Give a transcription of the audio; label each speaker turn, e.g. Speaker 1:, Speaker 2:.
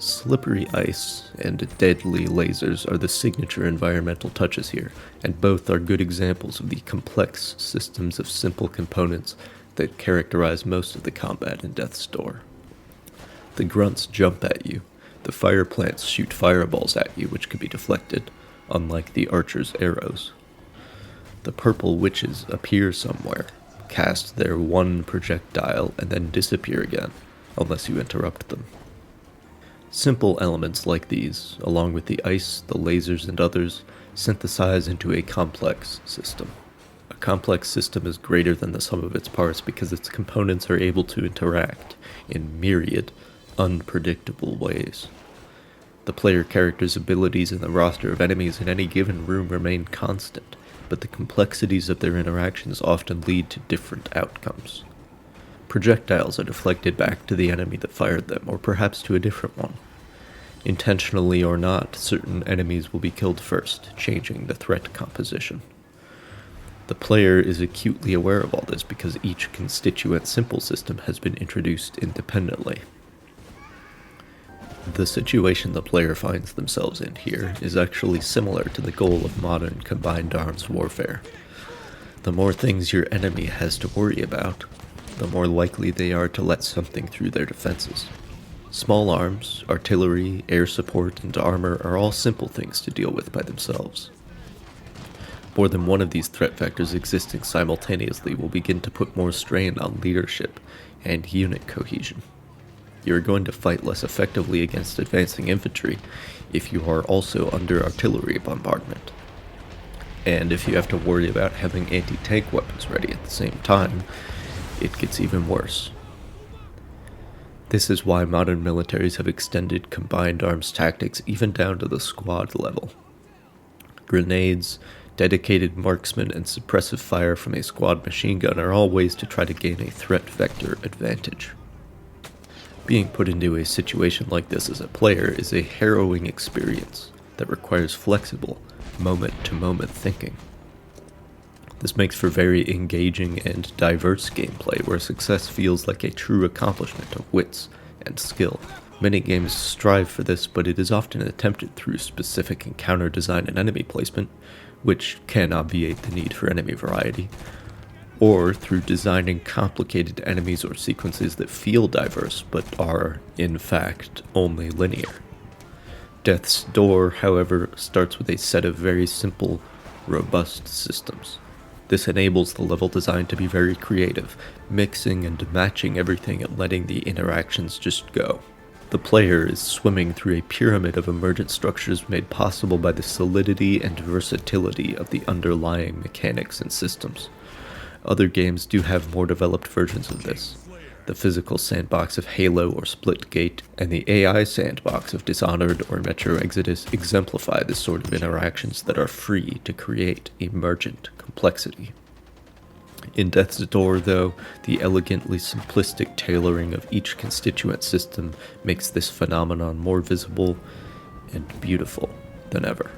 Speaker 1: Slippery ice and deadly lasers are the signature environmental touches here, and both are good examples of the complex systems of simple components that characterize most of the combat in Death's Door. The grunts jump at you, the fire plants shoot fireballs at you which can be deflected, unlike the archer's arrows. The purple witches appear somewhere, cast their one projectile, and then disappear again, unless you interrupt them. Simple elements like these, along with the ice, the lasers, and others, synthesize into a complex system. A complex system is greater than the sum of its parts because its components are able to interact in myriad, unpredictable ways. The player character's abilities and the roster of enemies in any given room remain constant, but the complexities of their interactions often lead to different outcomes. Projectiles are deflected back to the enemy that fired them, or perhaps to a different one. Intentionally or not, certain enemies will be killed first, changing the threat composition. The player is acutely aware of all this because each constituent simple system has been introduced independently. The situation the player finds themselves in here is actually similar to the goal of modern combined arms warfare. The more things your enemy has to worry about, the more likely they are to let something through their defenses. Small arms, artillery, air support, and armor are all simple things to deal with by themselves. More than one of these threat vectors existing simultaneously will begin to put more strain on leadership and unit cohesion. You are going to fight less effectively against advancing infantry if you are also under artillery bombardment. And if you have to worry about having anti-tank weapons ready at the same time, it gets even worse. This is why modern militaries have extended combined arms tactics even down to the squad level. Grenades, dedicated marksmen, and suppressive fire from a squad machine gun are all ways to try to gain a threat vector advantage. Being put into a situation like this as a player is a harrowing experience that requires flexible, moment-to-moment thinking. This makes for very engaging and diverse gameplay where success feels like a true accomplishment of wits and skill. Many games strive for this, but it is often attempted through specific encounter design and enemy placement, which can obviate the need for enemy variety, or through designing complicated enemies or sequences that feel diverse but are, in fact, only linear. Death's Door, however, starts with a set of very simple, robust systems. This enables the level design to be very creative, mixing and matching everything and letting the interactions just go. The player is swimming through a pyramid of emergent structures made possible by the solidity and versatility of the underlying mechanics and systems. Other games do have more developed versions of this. The physical sandbox of Halo or Splitgate and the AI sandbox of Dishonored or Metro Exodus exemplify the sort of interactions that are free to create emergent complexity. In Death's Door, though, the elegantly simplistic tailoring of each constituent system makes this phenomenon more visible and beautiful than ever.